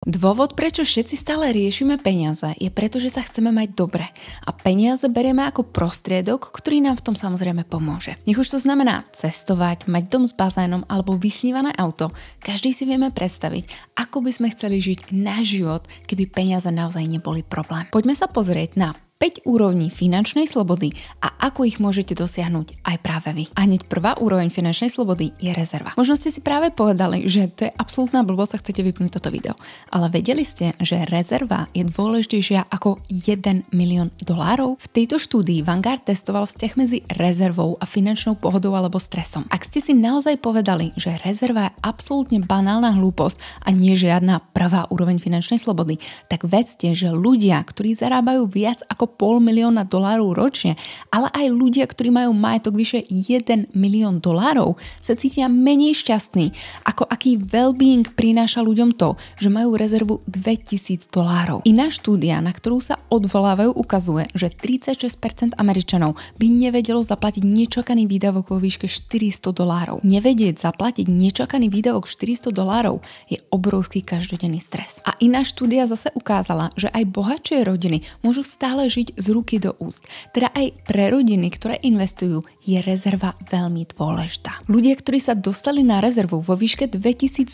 Dôvod, prečo všetci stále riešime peniaze, je preto, že sa chceme mať dobre. A peniaze berieme ako prostriedok, ktorý nám v tom samozrejme pomôže. Nech už to znamená cestovať, mať dom s bazénom alebo vysnívané auto, každý si vieme predstaviť, ako by sme chceli žiť náš život, keby peniaze naozaj neboli problém. Poďme sa pozrieť na 5 úrovní finančnej slobody a ako ich môžete dosiahnuť aj práve vy. A hneď prvá úroveň finančnej slobody je rezerva. Možno ste si práve povedali, že to je absolútna blbosť a chcete vypnúť toto video. Ale vedeli ste, že rezerva je dôležitejšia ako $1 milión? V tejto štúdii Vanguard testoval vzťah medzi rezervou a finančnou pohodou alebo stresom. Ak ste si naozaj povedali, že rezerva je absolútne banálna hlúposť a nie žiadna prvá úroveň finančnej slobody, tak vedzte, že ľudia, ktorí zarábajú viac ako $500 000 ročne, ale aj ľudia, ktorí majú majetok vyše $1 milión, sa cítia menej šťastní, ako aký well-being prináša ľuďom to, že majú rezervu $2000. Iná štúdia, na ktorú sa odvolávajú, ukazuje, že 36% Američanov by nevedelo zaplatiť nečakaný výdavok vo výške $400. Nevedieť zaplatiť nečakaný výdavok $400 je obrovský každodenný stres. A iná štúdia zase ukázala, že aj bohatšie rodiny môžu stále žiť z ruky do úst. Teda aj pre rodiny, ktoré investujú, je rezerva veľmi dôležitá. Ľudia, ktorí sa dostali na rezervu vo výške $2000,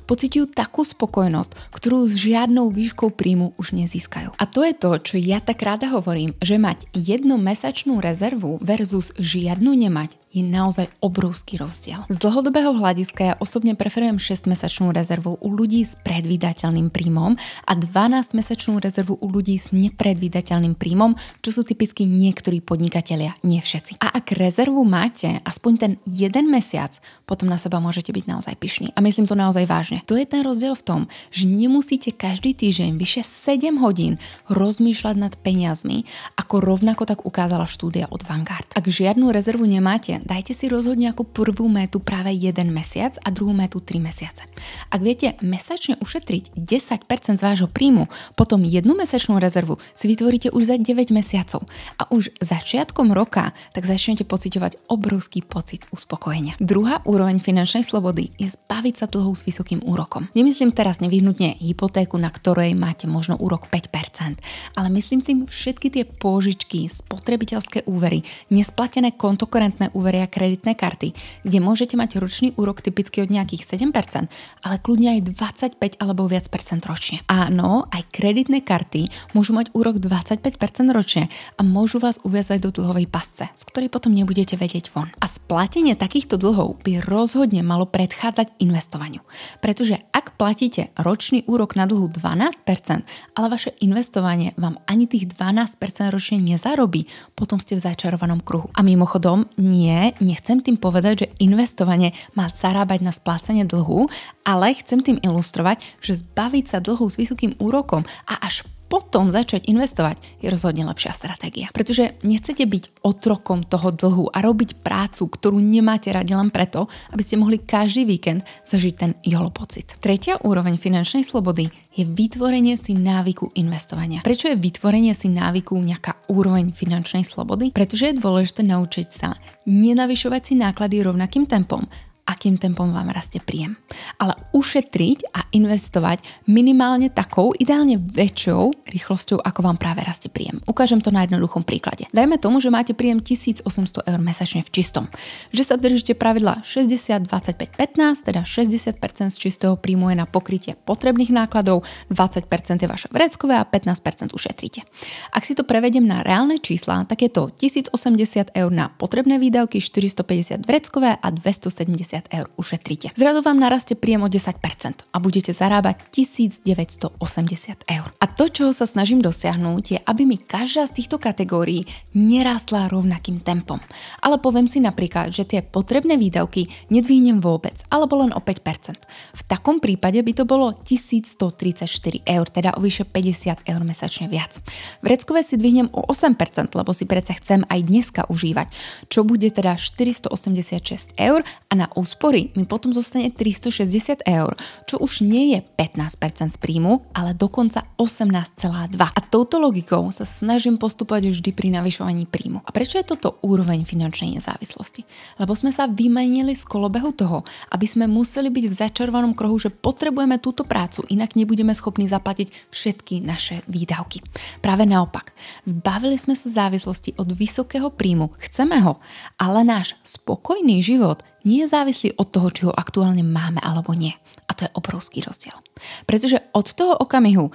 pociťujú takú spokojnosť, ktorú s žiadnou výškou príjmu už nezískajú. A to je to, čo ja tak ráda hovorím, že mať jednomesačnú rezervu versus žiadnu nemať je naozaj obrovský rozdiel. Z dlhodobého hľadiska ja osobne preferujem 6-mesačnú rezervu u ľudí s predvídateľným príjmom a 12-mesačnú rezervu u ľudí s nepredvídateľným príjmom, čo sú typicky niektorí podnikatelia, nie všetci. A ak rezervu máte aspoň ten jeden mesiac, potom na seba môžete byť naozaj pyšní. A myslím to naozaj vážne. To je ten rozdiel v tom, že nemusíte každý týždeň vyše 7 hodín rozmýšľať nad peniazmi, ako rovnako tak ukázala štúdia od Vanguard. Ak žiadnu rezervu nemáte, dajte si rozhodne ako prvú métu práve 1 mesiac a druhú métu 3 mesiace. Ak viete mesačne ušetriť 10% z vášho príjmu, potom jednu mesačnú rezervu si vytvoríte už za 9 mesiacov a už začiatkom roka tak začnete pociťovať obrovský pocit uspokojenia. Druhá úroveň finančnej slobody je zbaviť sa dlhov s vysokým úrokom. Nemyslím teraz nevyhnutne hypotéku, na ktorej máte možno úrok 5%, ale myslím tým všetky tie pôžičky, spotrebiteľské úvery, nesplatené kontokorentné úvery a kreditné karty, kde môžete mať ročný úrok typicky od nejakých 7%, ale kľudne aj 25 alebo viac percent ročne. Áno, aj kreditné karty môžu mať úrok 25% ročne a môžu vás uviazať do dlhovej pasce, z ktorej potom nebudete vedieť von. A splatenie takýchto dlhov by rozhodne malo predchádzať investovaniu. Pretože ak platíte ročný úrok na dlhu 12%, ale vaše investovanie vám ani tých 12% ročne nezarobí, potom ste v začarovanom kruhu. A mimochodom, nechcem tým povedať, že investovanie má zarábať na splácanie dlhu, ale chcem tým ilustrovať, že zbaviť sa dlhu s vysokým úrokom a až potom začať investovať je rozhodne lepšia stratégia. Pretože nechcete byť otrokom toho dlhu a robiť prácu, ktorú nemáte radi len preto, aby ste mohli každý víkend zažiť ten jolo pocit. Tretia úroveň finančnej slobody je vytvorenie si návyku investovania. Prečo je vytvorenie si návyku nejaká úroveň finančnej slobody? Pretože je dôležité naučiť sa nenavyšovať si náklady rovnakým tempom, akým tempom vám rastie príjem. Ale ušetriť a investovať minimálne takou, ideálne väčšou rýchlosťou, ako vám práve rastie príjem. Ukážem to na jednoduchom príklade. Dajme tomu, že máte príjem $1800 mesačne v čistom. Že sa držíte pravidla 60, 25, 15, teda 60% z čistého príjmu je na pokrytie potrebných nákladov, 20% je vaše vreckové a 15% ušetríte. Ak si to prevediem na reálne čísla, tak je to $1080 na potrebné výdavky, 450 vreckové a 270 eur ušetríte. Zrazu vám narastie príjem o 10% a budete zarábať 1980 eur. A to, čo sa snažím dosiahnuť, je, aby mi každá z týchto kategórií nerástla rovnakým tempom. Ale poviem si napríklad, že tie potrebné výdavky nedvihnem vôbec, alebo len o 5%. V takom prípade by to bolo 1134 eur, teda o vyše 50 eur mesačne viac. Vreckové si dvihnem o 8%, lebo si predsa chcem aj dneska užívať, čo bude teda 486 eur a na úspory mi potom zostane 360 eur, čo už nie je 15% z príjmu, ale dokonca 18,2. A touto logikou sa snažím postupovať vždy pri navyšovaní príjmu. A prečo je toto úroveň finančnej nezávislosti? Lebo sme sa vymenili z kolobehu toho, aby sme museli byť v začarovanom kruhu, že potrebujeme túto prácu, inak nebudeme schopní zaplatiť všetky naše výdavky. Práve naopak, zbavili sme sa závislosti od vysokého príjmu, chceme ho, ale náš spokojný život nie je závislý od toho, či ho aktuálne máme alebo nie. A to je obrovský rozdiel. Pretože od toho okamihu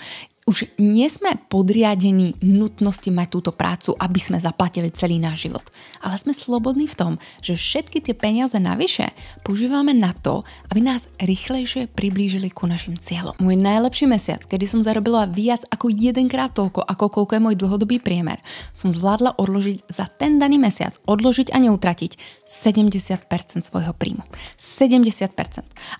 už nie sme podriadení nutnosti mať túto prácu, aby sme zaplatili celý náš život. Ale sme slobodní v tom, že všetky tie peniaze navyše používame na to, aby nás rýchlejšie priblížili ku našim cieľom. Môj najlepší mesiac, kedy som zarobila viac ako 1-krát toľko, ako koľko je môj dlhodobý priemer, som zvládla odložiť za ten daný mesiac, odložiť a neutratiť 70% svojho príjmu. 70%.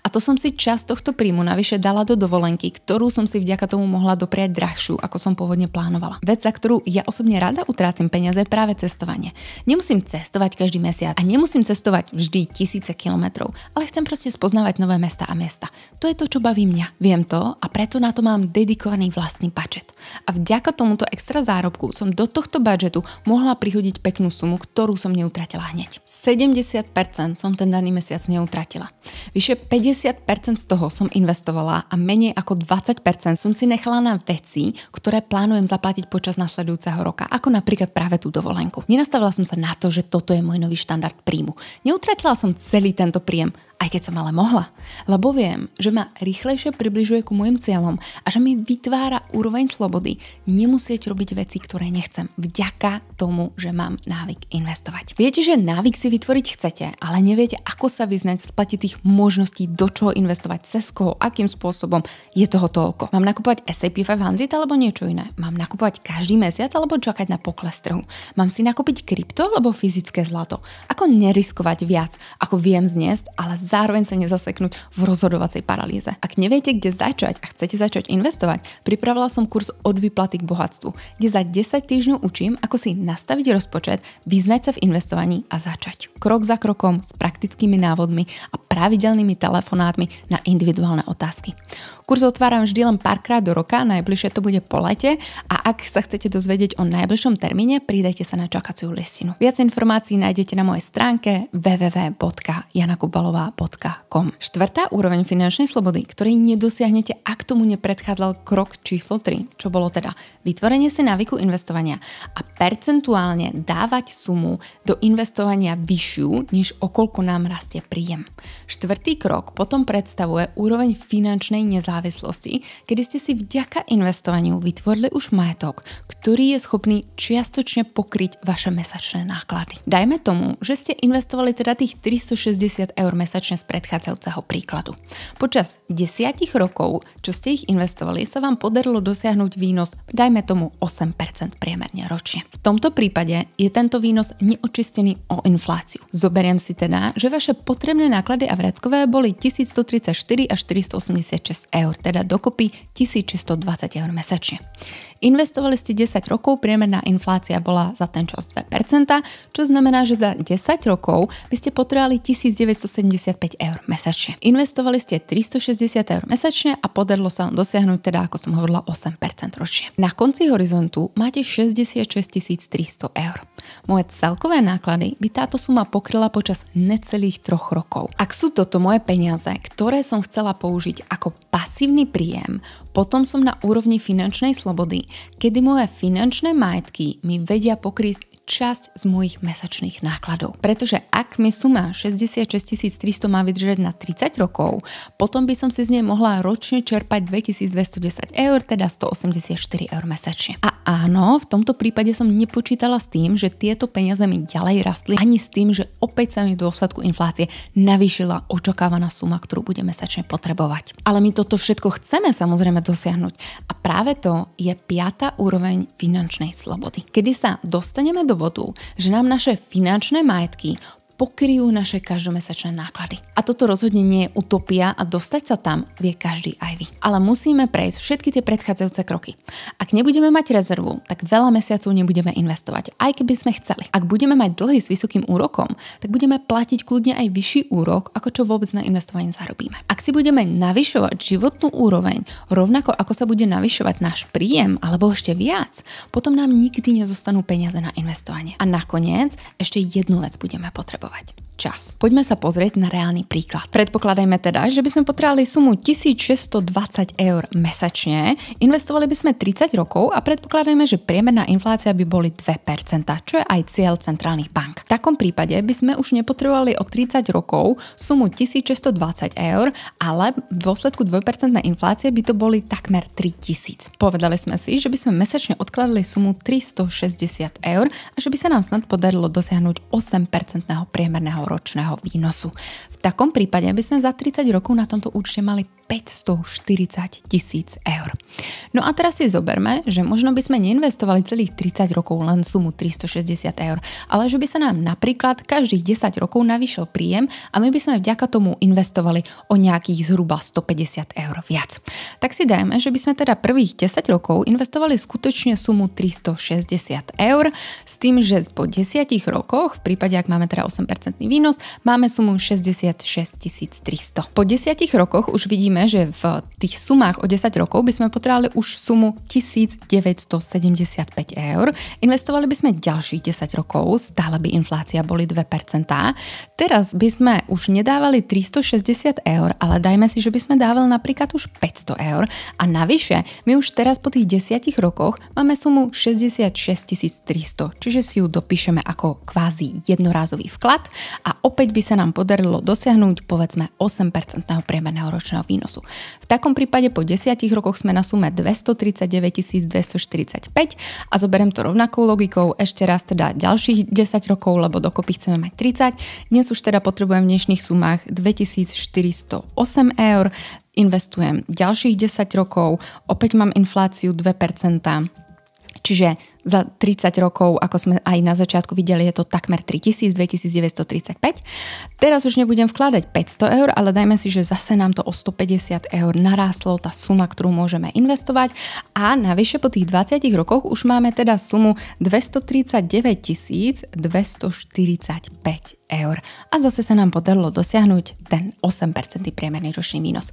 A to som si časť tohto príjmu navyše dala do dovolenky, ktorú som si vďaka tomu mohla dopriať drahšiu, ako som pôvodne plánovala. Vec, za ktorú ja osobne rada utrácam peniaze, je práve cestovanie. Nemusím cestovať každý mesiac a nemusím cestovať vždy tisíce kilometrov, ale chcem proste spoznávať nové mesta a miesta. To je to, čo baví mňa. Viem to a preto na to mám dedikovaný vlastný budžet. A vďaka tomuto extra zárobku som do tohto budžetu mohla prihodiť peknú sumu, ktorú som neutratila hneď. 70% som ten daný mesiac neutratila. Vyše 50% z toho som investovala a menej ako 20% som si nechala na veci, ktoré plánujem zaplatiť počas nasledujúceho roka, ako napríklad práve tú dovolenku. Nenastavila som sa na to, že toto je môj nový štandard príjmu. Neutratila som celý tento príjem, aj keď som ale mohla, lebo viem, že ma rýchlejšie približuje ku môjim cieľom a že mi vytvára úroveň slobody nemusieť robiť veci, ktoré nechcem, vďaka tomu, že mám návyk investovať. Viete, že návyk si vytvoriť chcete, ale neviete, ako sa vyznať v spleti tých možností, do čoho investovať, cez koho, akým spôsobom, je toho toľko. Mám nakupovať S&P 500 alebo niečo iné? Mám nakupovať každý mesiac alebo čakať na pokles trhu? Mám si nakúpiť krypto alebo fyzické zlato? Ako neriskovať viac, ako viem zniesť, ale zároveň sa nezaseknúť v rozhodovacej paralýze. Ak neviete, kde začať a chcete začať investovať, pripravila som kurz Od výplaty k bohatstvu, kde za 10 týždňov učím, ako si nastaviť rozpočet, vyznať sa v investovaní a začať. Krok za krokom s praktickými návodmi a pravidelnými telefonátmi na individuálne otázky. Kurz otváram vždy len párkrát do roka, najbližšie to bude po lete a ak sa chcete dozvedieť o najbližšom termíne, pridajte sa na čakaciu listinu. Viac informácií nájdete na mojej stránke www.janakubalová.com. Štvrtá úroveň finančnej slobody, ktorej nedosiahnete, ak tomu nepredchádzal krok číslo 3, čo bolo teda vytvorenie si návyku investovania a percentuálne dávať sumu do investovania vyššiu, než okolko nám rastie príjem. Štvrtý krok potom predstavuje úroveň finančnej nezávislosti, kedy ste si vďaka investovaniu vytvorili už majetok, ktorý je schopný čiastočne pokryť vaše mesačné náklady. Dajme tomu, že ste investovali teda tých 360 eur mesačne z predchádzajúceho príkladu. Počas 10 rokov, čo ste ich investovali, sa vám podarilo dosiahnuť výnos, dajme tomu 8% priemerne ročne. V tomto prípade je tento výnos neočistený o infláciu. Zoberiem si teda, že vaše potrebné náklady a vreckové boli 1134 až 486 eur, teda dokopy 1620 eur mesačne. Investovali ste 10 rokov, priemerná inflácia bola za ten čas 2%, čo znamená, že za 10 rokov by ste potrebovali 1975 eur mesačne. Investovali ste 360 eur mesačne a podarilo sa vám dosiahnuť teda, ako som hovorila, 8% ročne. Na konci horizontu máte 66 300 eur. Moje celkové náklady by táto suma pokryla počas necelých 3 rokov. Ak sú toto moje peniaze, ktoré som chcela použiť ako pasívny príjem, potom som na úrovni finančnej slobody, kedy moje finančné majetky mi vedia pokryť časť z mojich mesačných nákladov. Pretože ak mi suma 66 300 má vydržať na 30 rokov, potom by som si z nej mohla ročne čerpať 2210 eur, teda 184 eur mesačne. A áno, v tomto prípade som nepočítala s tým, že tieto peniaze mi ďalej rastli, ani s tým, že opäť sa mi v dôsledku inflácie navýšila očakávaná suma, ktorú bude mesačne potrebovať. Ale my toto všetko chceme samozrejme dosiahnuť. A práve to je 5. úroveň finančnej slobody. Kedy sa dostaneme do bodu, že nám naše finančné majetky pokryjú naše každomesačné náklady. A toto rozhodne nie je utopia a dostať sa tam vie každý aj vy. Ale musíme prejsť všetky tie predchádzajúce kroky. Ak nebudeme mať rezervu, tak veľa mesiacov nebudeme investovať, aj keby sme chceli. Ak budeme mať dlhy s vysokým úrokom, tak budeme platiť kľudne aj vyšší úrok, ako čo vôbec na investovaní zarobíme. Ak si budeme navyšovať životnú úroveň, rovnako ako sa bude navyšovať náš príjem, alebo ešte viac, potom nám nikdy nezostanú peniaze na investovanie. A nakoniec ešte jednu vec budeme potrebovať. Čas. Poďme sa pozrieť na reálny príklad. Predpokladajme teda, že by sme potrebovali sumu 1620 eur mesačne, investovali by sme 30 rokov a predpokladajme, že priemerná inflácia by boli 2%, čo je aj cieľ centrálnych bank. V takom prípade by sme už nepotrebovali o 30 rokov sumu 1620 eur, ale v dôsledku 2% inflácie by to boli takmer 3000. Povedali sme si, že by sme mesačne odkladali sumu 360 eur a že by sa nám snad podarilo dosiahnuť 8% priemerného ročného výnosu. V takom prípade by sme za 30 rokov na tomto účte mali 540 000 eur. No a teraz si zoberme, že možno by sme neinvestovali celých 30 rokov len sumu 360 eur, ale že by sa nám napríklad každých 10 rokov navýšil príjem a my by sme vďaka tomu investovali o nejakých zhruba 150 eur viac. Tak si dajme, že by sme teda prvých 10 rokov investovali skutočne sumu 360 eur s tým, že po 10 rokoch, v prípade ak máme teda 8% výnos, máme sumu 66 300. Po 10 rokoch už vidíme, že v tých sumách o 10 rokov by sme potrebovali už sumu 1975 eur. Investovali by sme ďalších 10 rokov, stále by inflácia boli 2%. Teraz by sme už nedávali 360 eur, ale dajme si, že by sme dávali napríklad už 500 eur a navyše my už teraz po tých 10 rokoch máme sumu 66 300, čiže si ju dopíšeme ako kvázi jednorázový vklad a opäť by sa nám podarilo dosiahnuť povedzme 8% priemerného ročného výnosu. V takom prípade po 10 rokoch sme na sume 239 245 a zoberiem to rovnakou logikou ešte raz teda ďalších 10 rokov, lebo dokopy chceme mať 30. Dnes už teda potrebujem v dnešných sumách 2408 eur, investujem ďalších 10 rokov, opäť mám infláciu 2%, čiže za 30 rokov, ako sme aj na začiatku videli, je to takmer 3000, 2935. Teraz už nebudem vkladať 500 eur, ale dajme si, že zase nám to o 150 eur narástlo, tá suma, ktorú môžeme investovať a navyše po tých 20 rokoch už máme teda sumu 239 245 eur. A zase sa nám podarilo dosiahnuť ten 8% priemerný ročný výnos.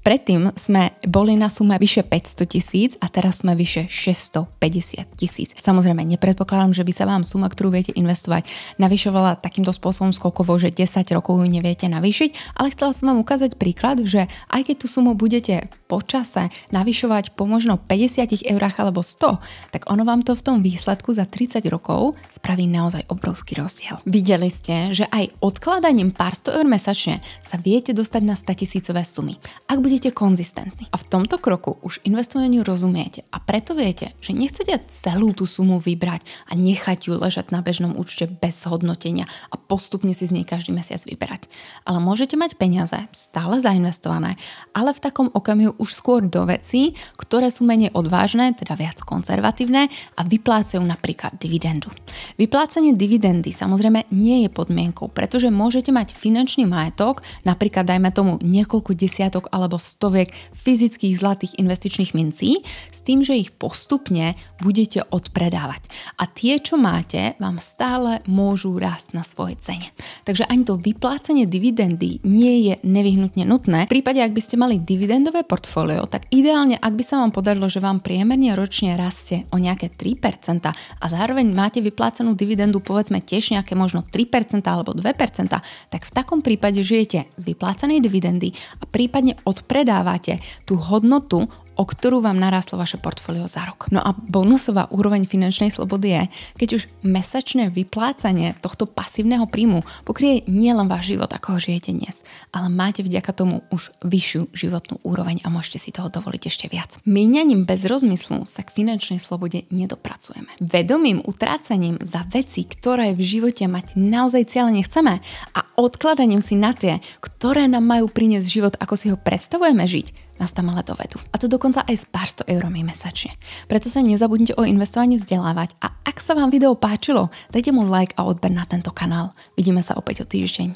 Predtým sme boli na sume vyše 500 000 a teraz sme vyše 650 000. Samozrejme, nepredpokladám, že by sa vám suma, ktorú viete investovať, navyšovala takýmto spôsobom skokovo, že 10 rokov ju neviete navýšiť, ale chcela som vám ukázať príklad, že aj keď tú sumu budete po čase navyšovať po možno 50 eurách alebo 100, tak ono vám to v tom výsledku za 30 rokov spraví naozaj obrovský rozdiel. Videli ste, že aj odkladaním pár 100 eur mesačne sa viete dostať na 100 000 sumy, ak budete konzistentní. A v tomto kroku už investovaniu rozumiete a preto viete, že nechcete celú tú sumu vybrať a nechať ju ležať na bežnom účte bez hodnotenia a postupne si z nej každý mesiac vyberať. Ale môžete mať peniaze stále zainvestované, ale v takom okamihu už skôr do vecí, ktoré sú menej odvážne, teda viac konzervatívne a vyplácajú napríklad dividendu. Vyplácanie dividendy samozrejme nie je podmienkou, pretože môžete mať finančný majetok, napríklad dajme tomu niekoľko desiatok alebo stoviek fyzických zlatých investičných mincí, s tým, že ich postupne budete odpredávať. A tie, čo máte, vám stále môžu rásť na svojej cene. Takže ani to vyplácanie dividendy nie je nevyhnutne nutné. V prípade, ak by ste mali dividendové portfólio, tak ideálne, ak by sa vám podarilo, že vám priemerne ročne rastie o nejaké 3% a zároveň máte vyplácanú dividendu povedzme tiež nejaké možno 3% alebo 2%, tak v takom prípade žijete z vyplácanej dividendy a prípadne odpredávate tú hodnotu, o ktorú vám narástlo vaše portfólio za rok. No a bonusová úroveň finančnej slobody je, keď už mesačné vyplácanie tohto pasívneho príjmu pokrie nielen váš život, ako ho žijete dnes, ale máte vďaka tomu už vyššiu životnú úroveň a môžete si toho dovoliť ešte viac. Míňaním bez rozmyslu sa k finančnej slobode nedopracujeme. Vedomým utrácaním za veci, ktoré v živote mať naozaj cieľene chceme a odkladaním si na tie, ktoré nám majú priniesť život, ako si ho predstavujeme žiť, nás tam ale dovedú. A to dokonca aj s pár 100 eurami mesačne. Preto sa nezabudnite o investovaní vzdelávať a ak sa vám video páčilo, dajte mu like a odber na tento kanál. Vidíme sa opäť o týždeň.